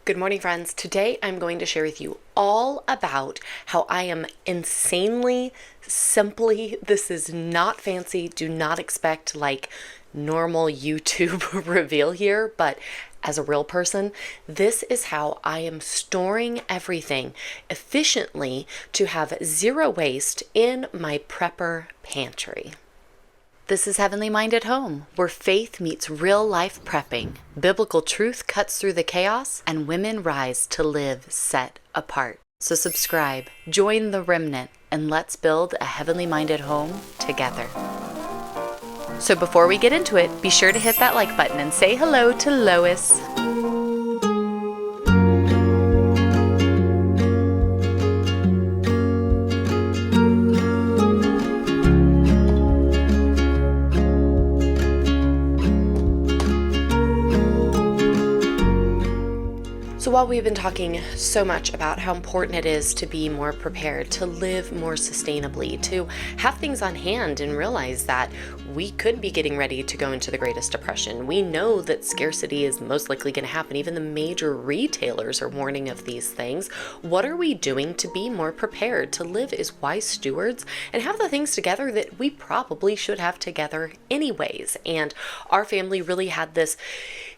Good morning, friends. Today I'm going to share with you all about how I am insanely, simply, this is not fancy, do not expect like normal YouTube reveal here, but as a real person, this is how I am storing everything efficiently to have zero waste in my prepper pantry. This is Heavenly Minded Home, where faith meets real life prepping, biblical truth cuts through the chaos, and women rise to live set apart. So subscribe, join the remnant, and let's build a heavenly minded home together. So before we get into it, be sure to hit that like button and say hello to Lois. So while we've been talking so much about how important it is to be more prepared, to live more sustainably, to have things on hand and realize that we could be getting ready to go into the Greatest Depression. We know that scarcity is most likely going to happen. Even the major retailers are warning of these things. What are we doing to be more prepared, to live as wise stewards and have the things together that we probably should have together anyways? And our family really had this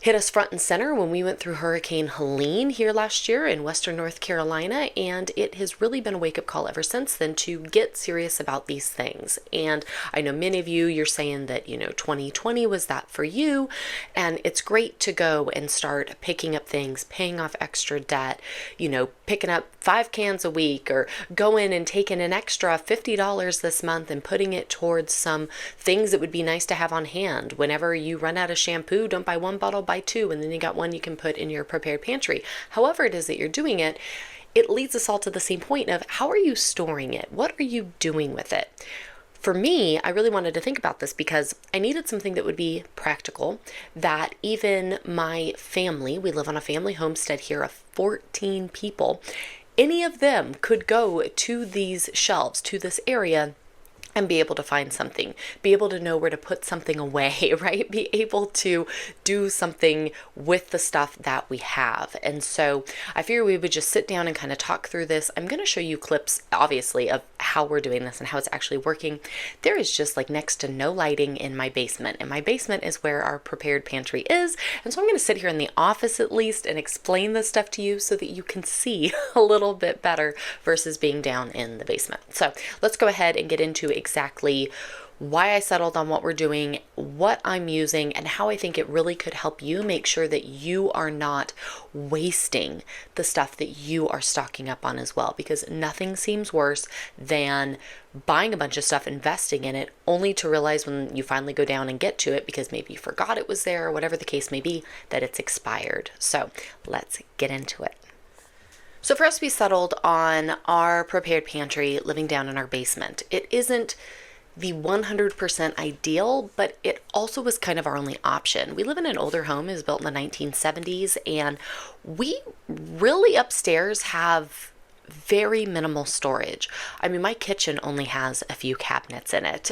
hit us front and center when we went through Hurricane Helene here last year in Western North Carolina, and it has really been a wake-up call ever since then to get serious about these things. And I know many of you're saying that 2020 was that for you, and it's great to go and start picking up things, paying off extra debt, picking up 5 cans a week, or going and taking an extra $50 this month and putting it towards some things that would be nice to have on hand. Whenever you run out of shampoo, don't buy one bottle, buy 2, and then you got one you can put in your prepared pantry. However it is that you're doing it, it leads us all to the same point of how are you storing it? What are you doing with it? For me, I really wanted to think about this because I needed something that would be practical, that even my family, we live on a family homestead here of 14 people, any of them could go to these shelves, to this area, and be able to find something, be able to know where to put something away, right? Be able to do something with the stuff that we have. And so I figured we would just sit down and kind of talk through this. I'm going to show you clips, obviously, of how we're doing this and how it's actually working. There is just like next to no lighting in my basement, and my basement is where our prepared pantry is. And so I'm going to sit here in the office at least and explain this stuff to you so that you can see a little bit better versus being down in the basement. So let's go ahead and get into exactly why I settled on what we're doing, what I'm using, and how I think it really could help you make sure that you are not wasting the stuff that you are stocking up on as well, because nothing seems worse than buying a bunch of stuff, investing in it, only to realize when you finally go down and get to it, because maybe you forgot it was there or whatever the case may be, that it's expired. So let's get into it. So first, we settled on our prepared pantry living down in our basement. It isn't the 100% ideal, but it also was kind of our only option. We live in an older home. It was built in the 1970s, and we really upstairs have very minimal storage. I mean, my kitchen only has a few cabinets in it.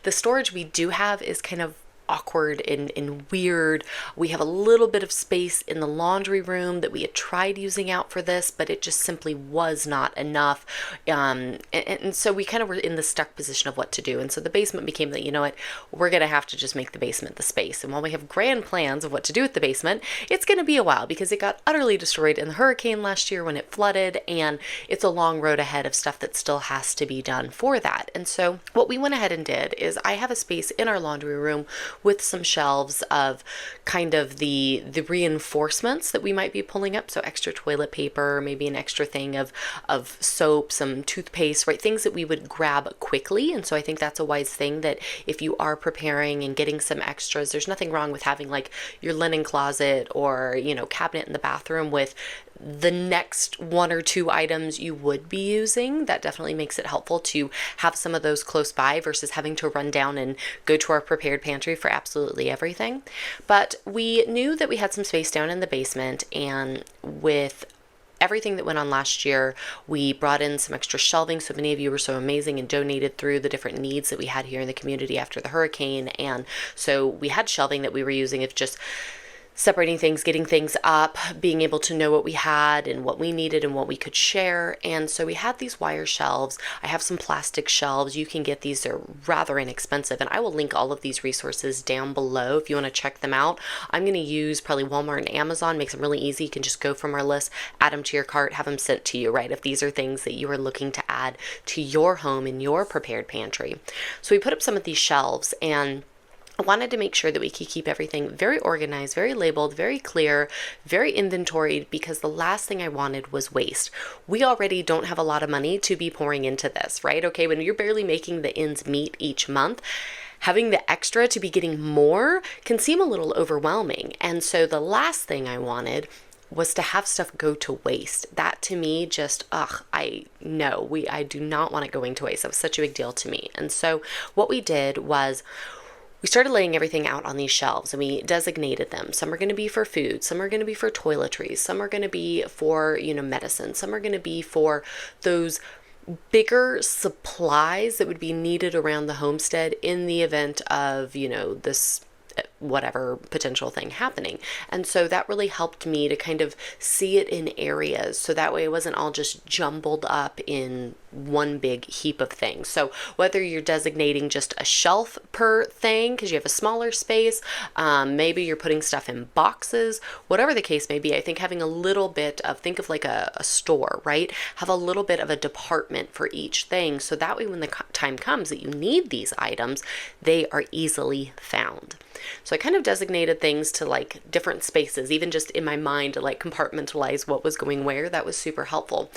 The storage we do have is kind of awkward and weird. We have a little bit of space in the laundry room that we had tried using out for this, but it just simply was not enough. And so we kind of were in the stuck position of what to do. And so the basement became that, we're going to have to just make the basement the space. And while we have grand plans of what to do with the basement, it's going to be a while because it got utterly destroyed in the hurricane last year when it flooded, and it's a long road ahead of stuff that still has to be done for that. And so what we went ahead and did is I have a space in our laundry room with some shelves of kind of the reinforcements that we might be pulling up. So extra toilet paper, maybe an extra thing of soap, some toothpaste, right? Things that we would grab quickly. And so I think that's a wise thing, that if you are preparing and getting some extras, there's nothing wrong with having like your linen closet or, cabinet in the bathroom with the next 1 or 2 items you would be using. That definitely makes it helpful to have some of those close by versus having to run down and go to our prepared pantry for absolutely everything. But we knew that we had some space down in the basement, and with everything that went on last year, we brought in some extra shelving. So many of you were so amazing and donated through the different needs that we had here in the community after the hurricane. And so we had shelving that we were using of just separating things, getting things up, being able to know what we had and what we needed and what we could share. And so we had these wire shelves. I have some plastic shelves. You can get these, they're rather inexpensive. And I will link all of these resources down below if you want to check them out. I'm going to use probably Walmart and Amazon, makes them really easy. You can just go from our list, add them to your cart, have them sent to you, right? If these are things that you are looking to add to your home in your prepared pantry. So we put up some of these shelves, and I wanted to make sure that we could keep everything very organized, very labeled, very clear, very inventoried, because the last thing I wanted was waste. We already don't have a lot of money to be pouring into this, right? Okay, when you're barely making the ends meet each month, having the extra to be getting more can seem a little overwhelming. And so the last thing I wanted was to have stuff go to waste. That to me just, I do not want it going to waste. That was such a big deal to me. And so what we did was we started laying everything out on these shelves, and we designated them. Some are going to be for food, some are going to be for toiletries, some are going to be for, medicine, some are going to be for those bigger supplies that would be needed around the homestead in the event of, this whatever potential thing happening. And so that really helped me to kind of see it in areas, so that way it wasn't all just jumbled up in one big heap of things. So whether you're designating just a shelf per thing because you have a smaller space, maybe you're putting stuff in boxes, whatever the case may be, I think having a little bit of, think of like a store, right? Have a little bit of a department for each thing, so that way when the time comes that you need these items, they are easily found. So I kind of designated things to like different spaces, even just in my mind, to like compartmentalize what was going where. That was super helpful.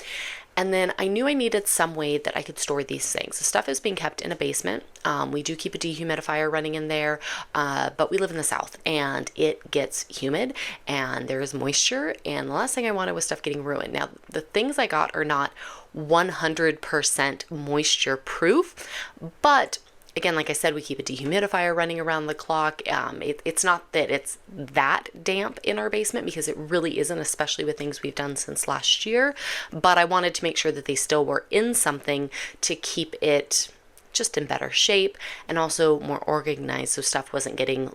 And then I knew I needed some way that I could store these things. The stuff is being kept in a basement. We do keep a dehumidifier running in there, but we live in the South and it gets humid and there is moisture. And the last thing I wanted was stuff getting ruined. Now, the things I got are not 100% moisture proof, but again, like I said, we keep a dehumidifier running around the clock. It's not that it's that damp in our basement, because it really isn't, especially with things we've done since last year. But I wanted to make sure that they still were in something to keep it just in better shape and also more organized, so stuff wasn't getting,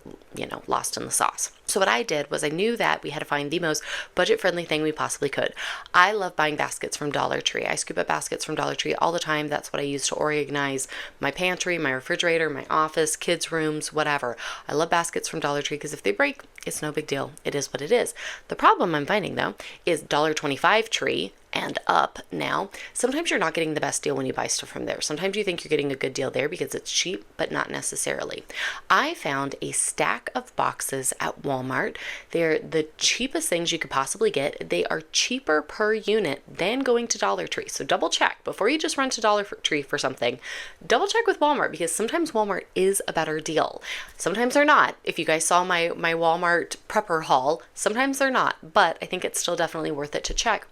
lost in the sauce. So what I did was I knew that we had to find the most budget-friendly thing we possibly could. I love buying baskets from Dollar Tree. I scoop up baskets from Dollar Tree all the time. That's what I use to organize my pantry, my refrigerator, my office, kids' rooms, whatever. I love baskets from Dollar Tree because if they break, it's no big deal. It is what it is. The problem I'm finding, though, is $1.25 Tree and up now. Sometimes you're not getting the best deal when you buy stuff from there. Sometimes you think you're getting a good deal there because it's cheap, but not necessarily. I found a stack of boxes at Walmart. They're the cheapest things you could possibly get. They are cheaper per unit than going to Dollar Tree. So double check before you just run to Dollar Tree for something. Double check with Walmart, because sometimes Walmart is a better deal. Sometimes they're not. If you guys saw my Walmart prepper haul, sometimes they're not, but I think it's still definitely worth it to check.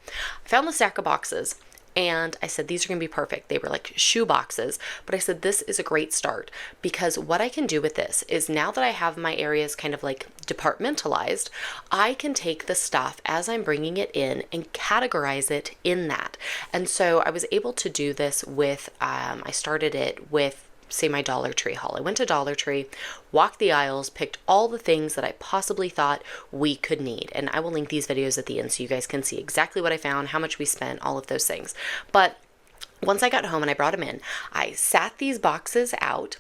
I found the stack of boxes and I said, these are going to be perfect. They were like shoe boxes, but I said, this is a great start, because what I can do with this is, now that I have my areas kind of like departmentalized, I can take the stuff as I'm bringing it in and categorize it in that. And so I was able to do this with, I started it with, say, my Dollar Tree haul. I went to Dollar Tree, walked the aisles, picked all the things that I possibly thought we could need. And I will link these videos at the end so you guys can see exactly what I found, how much we spent, all of those things. But once I got home and I brought them in, I sat these boxes out.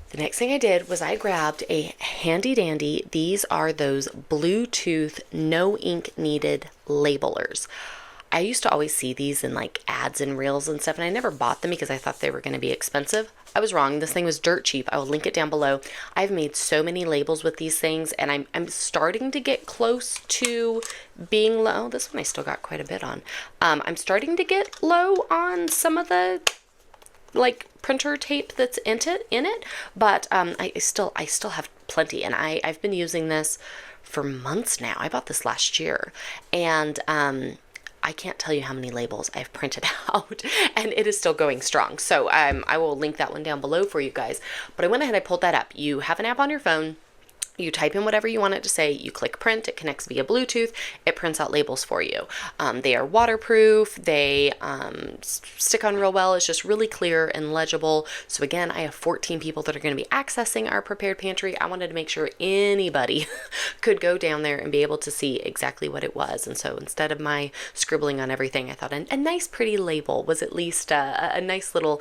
The next thing I did was I grabbed a handy dandy, these are those Bluetooth no ink needed labelers. I used to always see these in like ads and reels and stuff, and I never bought them because I thought they were going to be expensive. I was wrong. This thing was dirt cheap. I will link it down below. I've made so many labels with these things, and I'm starting to get close to being low. This one I still got quite a bit on. I'm starting to get low on some of the like printer tape that's in it, but I still have plenty, and I've been using this for months now. I bought this last year, and I can't tell you how many labels I've printed out, and it is still going strong. So I will link that one down below for you guys. But I went ahead, I pulled that up. You have an app on your phone. You type in whatever you want it to say, you click print, it connects via Bluetooth, it prints out labels for you. They are waterproof, they stick on real well, it's just really clear and legible. So again, I have 14 people that are going to be accessing our prepared pantry. I wanted to make sure anybody could go down there and be able to see exactly what it was. And so instead of my scribbling on everything, I thought a nice pretty label was at least a nice little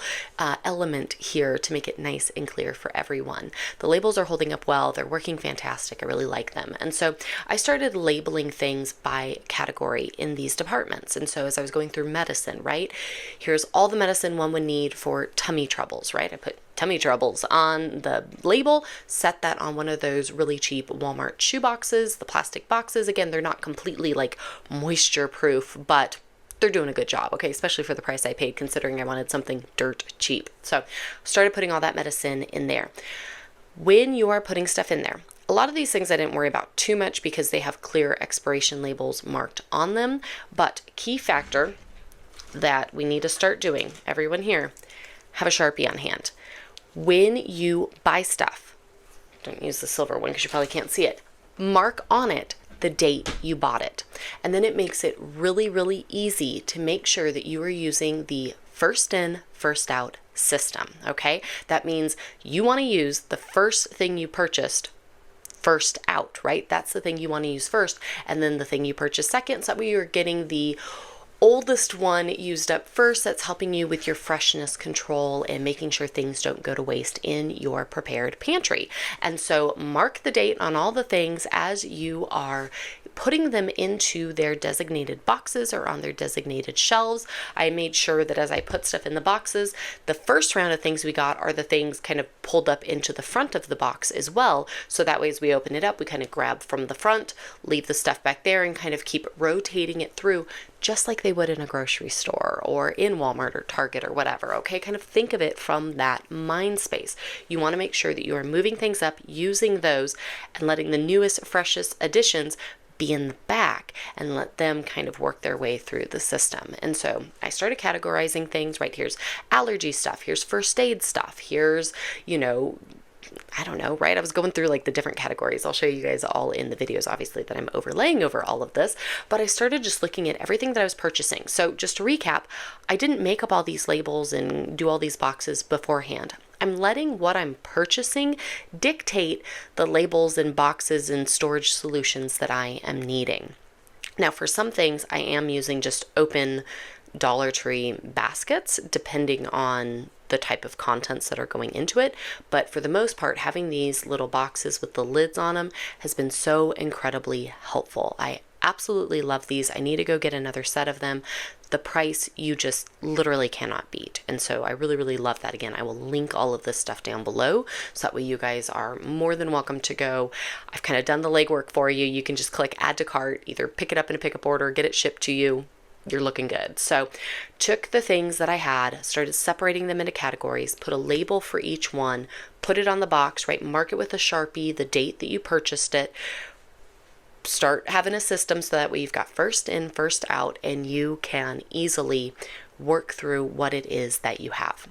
element here to make it nice and clear for everyone. The labels are holding up well, they're working fantastic. I really like them. And so I started labeling things by category in these departments. And so as I was going through medicine, right, here's all the medicine one would need for tummy troubles, right? I put tummy troubles on the label, set that on one of those really cheap Walmart shoe boxes, the plastic boxes. Again, they're not completely like moisture proof, but they're doing a good job, okay, especially for the price I paid, considering I wanted something dirt cheap. So started putting all that medicine in there. When you are putting stuff in there, a lot of these things I didn't worry about too much because they have clear expiration labels marked on them. But key factor that we need to start doing, everyone here, have a Sharpie on hand. When you buy stuff, don't use the silver one because you probably can't see it, mark on it the date you bought it. And then it makes it really, really easy to make sure that you are using the first in, first out system, okay? That means you want to use the first thing you purchased first out, right? That's the thing you want to use first, and then the thing you purchase second, so that way you're getting the oldest one used up first. That's helping you with your freshness control and making sure things don't go to waste in your prepared pantry. And so mark the date on all the things as you are putting them into their designated boxes or on their designated shelves. I made sure that as I put stuff in the boxes, the first round of things we got are the things kind of pulled up into the front of the box as well. So that way as we open it up, we kind of grab from the front, leave the stuff back there, and kind of keep rotating it through just like they would in a grocery store or in Walmart or Target or whatever, okay? Kind of think of it from that mind space. You want to make sure that you are moving things up, using those, and letting the newest, freshest additions be in the back and let them kind of work their way through the system. And so I started categorizing things, right? Here's allergy stuff, here's first aid stuff, here's, I don't know, right? I was going through like the different categories. I'll show you guys all in the videos, obviously, that I'm overlaying over all of this, but I started just looking at everything that I was purchasing. So just to recap, I didn't make up all these labels and do all these boxes beforehand. I'm letting what I'm purchasing dictate the labels and boxes and storage solutions that I am needing. Now, for some things, I am using just open Dollar Tree baskets, depending on the type of contents that are going into it. But for the most part, having these little boxes with the lids on them has been so incredibly helpful. I absolutely love these. I need to go get another set of them. The price you just literally cannot beat. And so I really, really love that. Again, I will link all of this stuff down below so that way you guys are more than welcome to go. I've kind of done the legwork for you. You can just click add to cart, either pick it up in a pickup order, get it shipped to you. You're looking good. So took the things that I had, started separating them into categories, put a label for each one, put it on the box, right? Mark it with a Sharpie, the date that you purchased it. Start having a system so that way you've got first in, first out, and you can easily work through what it is that you have.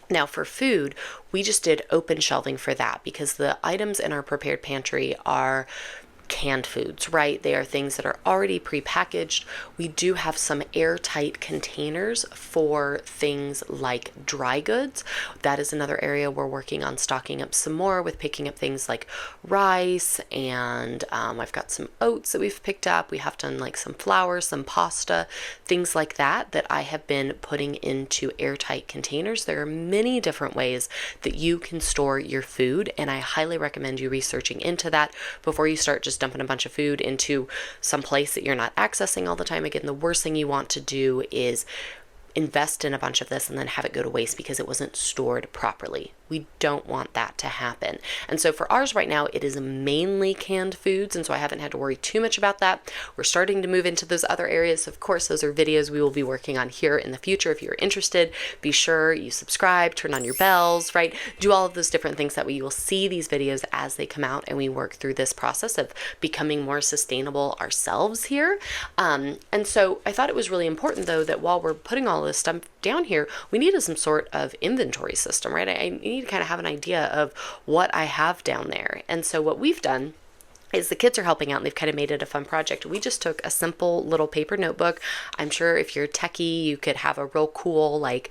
Now for food, we just did open shelving for that because the items in our prepared pantry are canned foods, right? They are things that are already prepackaged. We do have some airtight containers for things like dry goods. That is another area we're working on stocking up some more with picking up things like rice, and I've got some oats that we've picked up. We have done like some flour, some pasta, things like that I have been putting into airtight containers. There are many different ways that you can store your food, and I highly recommend you researching into that before you start just dumping a bunch of food into some place that you're not accessing all the time. Again, the worst thing you want to do is invest in a bunch of this and then have it go to waste because it wasn't stored properly. We don't want that to happen. And so for ours right now, it is mainly canned foods, and so I haven't had to worry too much about that. We're starting to move into those other areas. Of course, those are videos we will be working on here in the future. If you're interested, be sure you subscribe, turn on your bells, right? Do all of those different things that way you will see these videos as they come out and we work through this process of becoming more sustainable ourselves here. And so I thought it was really important though that while we're putting all this stuff down here, we needed some sort of inventory system, right? I need need to kind of have an idea of what I have down there. And so what we've done is the kids are helping out, and they've kind of made it a fun project. We just took a simple little paper notebook. I'm sure if you're techie, you could have a real cool like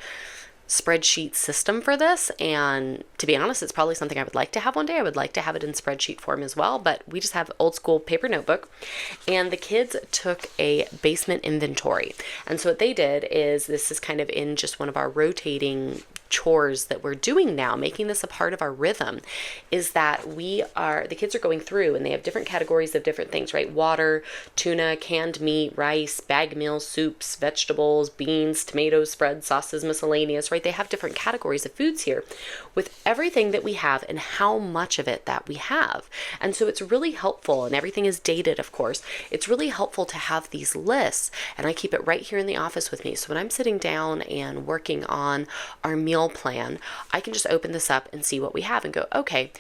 spreadsheet system for this, and to be honest, it's probably something I would like to have one day. I would like to have it in spreadsheet form as well, but we just have old school paper notebook. And the kids took a basement inventory, and so what they did is, this is kind of in just one of our rotating chores that we're doing now, making this a part of our rhythm, is that the kids are going through and they have different categories of different things, right? Water, tuna, canned meat, rice, bag meals, soups, vegetables, beans, tomatoes, spreads, sauces, miscellaneous, right? They have different categories of foods here with everything that we have and how much of it that we have. And so it's really helpful, and everything is dated, of course. It's really helpful to have these lists, and I keep it right here in the office with me. So when I'm sitting down and working on our meal plan, I can just open this up and see what we have and go, okay,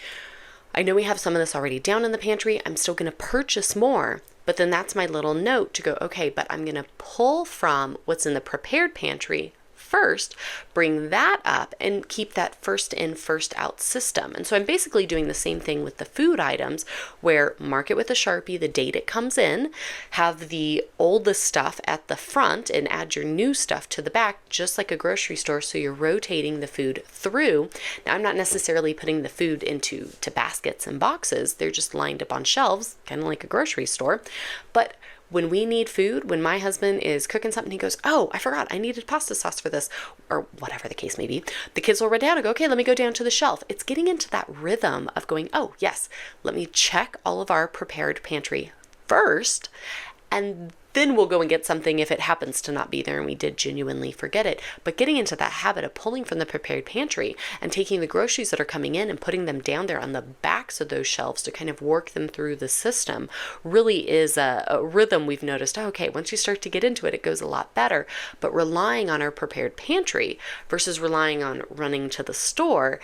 I know we have some of this already down in the pantry. I'm still going to purchase more, but then that's my little note to go, okay, but I'm going to pull from what's in the prepared pantry first, bring that up, and keep that first in, first out system. And so I'm basically doing the same thing with the food items, where mark it with a Sharpie the date it comes in, have the oldest stuff at the front, and add your new stuff to the back, just like a grocery store. So you're rotating the food through. Now, I'm not necessarily putting the food into baskets and boxes. They're just lined up on shelves, kind of like a grocery store. But when we need food, when my husband is cooking something, he goes, oh, I forgot, I needed pasta sauce for this, or whatever the case may be. The kids will run down and go, okay, let me go down to the shelf. It's getting into that rhythm of going, oh, yes, let me check all of our prepared pantry first, and then we'll go and get something if it happens to not be there and we did genuinely forget it. But getting into that habit of pulling from the prepared pantry and taking the groceries that are coming in and putting them down there on the backs of those shelves to kind of work them through the system really is a rhythm we've noticed. Okay, once you start to get into it, it goes a lot better. But relying on our prepared pantry versus relying on running to the store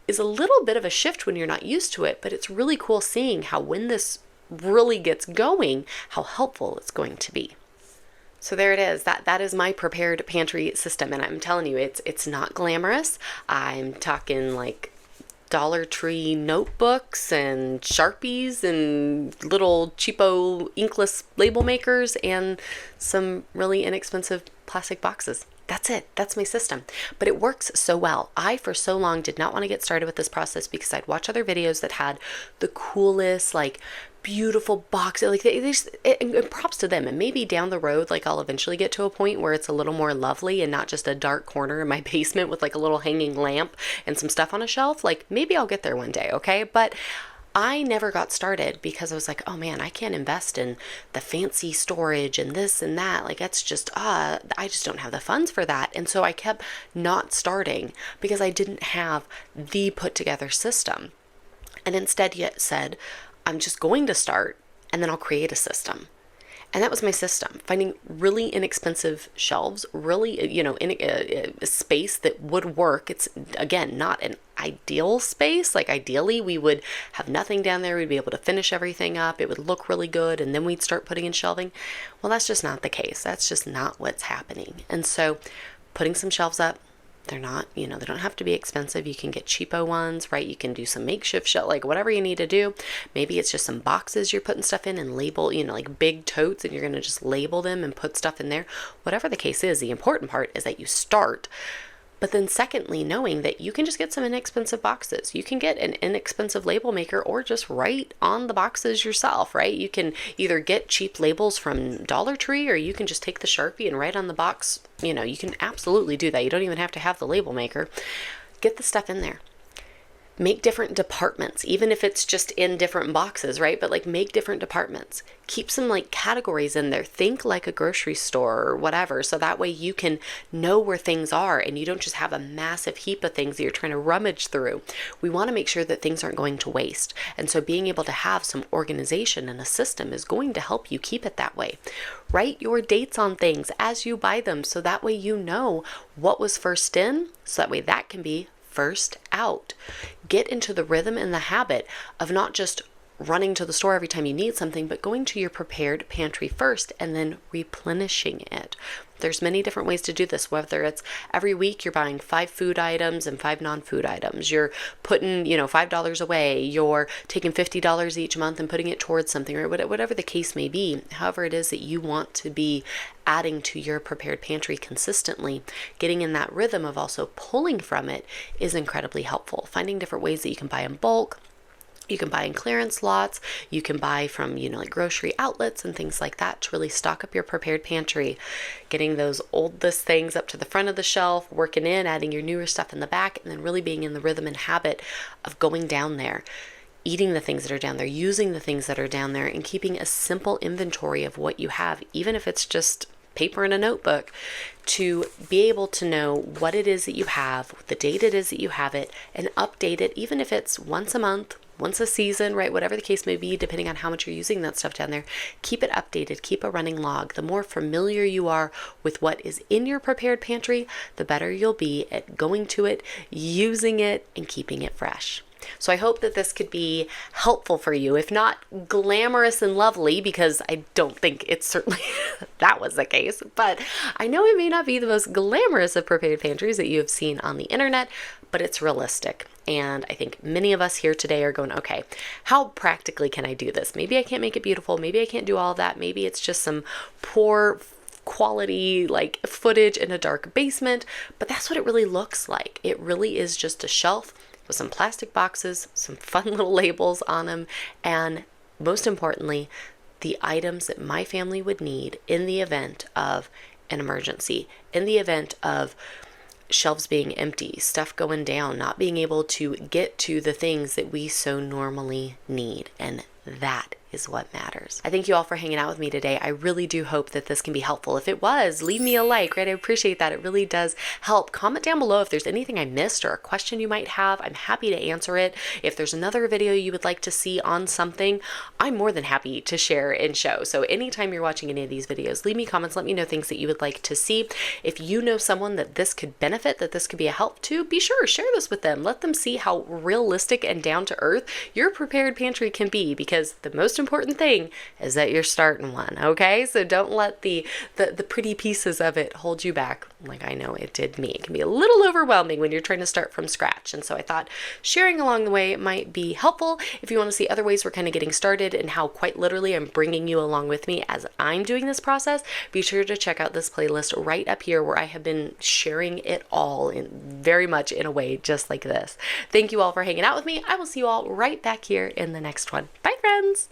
is a little bit of a shift when you're not used to it, but it's really cool seeing how when this really gets going, how helpful it's going to be. So there it is. That is my prepared pantry system, and I'm telling you, it's not glamorous. I'm talking like Dollar Tree notebooks and Sharpies and little cheapo inkless label makers and some really inexpensive plastic boxes. That's it. That's my system. But it works so well. I, for so long, did not want to get started with this process because I'd watch other videos that had the coolest, like, beautiful boxes. Like, they just, and props to them. And maybe down the road, like, I'll eventually get to a point where it's a little more lovely and not just a dark corner in my basement with, like, a little hanging lamp and some stuff on a shelf. Like, maybe I'll get there one day, okay? But I never got started because I was like, oh man, I can't invest in the fancy storage and this and that. Like, that's just, I just don't have the funds for that. And so I kept not starting because I didn't have the put together system. And instead yet said, I'm just going to start and then I'll create a system. And that was my system, finding really inexpensive shelves, really, in a space that would work. It's, again, not an ideal space. Like, ideally, we would have nothing down there. We'd be able to finish everything up. It would look really good. And then we'd start putting in shelving. Well, that's just not the case. That's just not what's happening. And so putting some shelves up, they're not, they don't have to be expensive. You can get cheapo ones, right? You can do some makeshift shelf, like whatever you need to do. Maybe it's just some boxes you're putting stuff in and label, like big totes, and you're going to just label them and put stuff in there. Whatever the case is, the important part is that you start. But then secondly, knowing that you can just get some inexpensive boxes. You can get an inexpensive label maker or just write on the boxes yourself, right? You can either get cheap labels from Dollar Tree or you can just take the Sharpie and write on the box. You can absolutely do that. You don't even have to have the label maker. Get the stuff in there. Make different departments, even if it's just in different boxes, right? But like, make different departments. Keep some like categories in there. Think like a grocery store or whatever. So that way you can know where things are and you don't just have a massive heap of things that you're trying to rummage through. We want to make sure that things aren't going to waste. And so being able to have some organization and a system is going to help you keep it that way. Write your dates on things as you buy them. So that way you know what was first in. So that way that can be first out. Get into the rhythm and the habit of not just running to the store every time you need something, but going to your prepared pantry first and then replenishing it. There's many different ways to do this, whether it's every week you're buying 5 food items and 5 non-food items. You're putting, $5 away. You're taking $50 each month and putting it towards something, or whatever the case may be. However it is that you want to be adding to your prepared pantry consistently, getting in that rhythm of also pulling from it is incredibly helpful. Finding different ways that you can buy in bulk. You can buy in clearance lots. You can buy from, like grocery outlets and things like that to really stock up your prepared pantry. Getting those oldest things up to the front of the shelf, working in, adding your newer stuff in the back, and then really being in the rhythm and habit of going down there, eating the things that are down there, using the things that are down there, and keeping a simple inventory of what you have, even if it's just paper and a notebook, to be able to know what it is that you have, the date it is that you have it, and update it, even if it's once a month, once a season, right? Whatever the case may be, depending on how much you're using that stuff down there, keep it updated, keep a running log. The more familiar you are with what is in your prepared pantry, the better you'll be at going to it, using it, and keeping it fresh. So I hope that this could be helpful for you, if not glamorous and lovely, because I don't think it's certainly that was the case, but I know it may not be the most glamorous of prepared pantries that you have seen on the internet, but it's realistic. And I think many of us here today are going, okay, how practically can I do this? Maybe I can't make it beautiful. Maybe I can't do all of that. Maybe it's just some poor quality footage in a dark basement, but that's what it really looks like. It really is just a shelf with some plastic boxes, some fun little labels on them, and most importantly, the items that my family would need in the event of an emergency, in the event of shelves being empty, stuff going down, not being able to get to the things that we so normally need. And that is what matters. I thank you all for hanging out with me today. I really do hope that this can be helpful. If it was, leave me a like, right? I appreciate that. It really does help. Comment down below if there's anything I missed or a question you might have. I'm happy to answer it. If there's another video you would like to see on something, I'm more than happy to share and show. So anytime you're watching any of these videos, leave me comments. Let me know things that you would like to see. If you know someone that this could benefit, that this could be a help to, be sure, share this with them. Let them see how realistic and down to earth your prepared pantry can be, because the most important thing is that you're starting one, okay? So don't let the pretty pieces of it hold you back, like I know it did me. It can be a little overwhelming when you're trying to start from scratch, and so I thought sharing along the way might be helpful. If you want to see other ways we're kind of getting started and how quite literally I'm bringing you along with me as I'm doing this process, be sure to check out this playlist right up here where I have been sharing it all in very much in a way just like this. Thank you all for hanging out with me. I will see you all right back here in the next one. Bye, friends.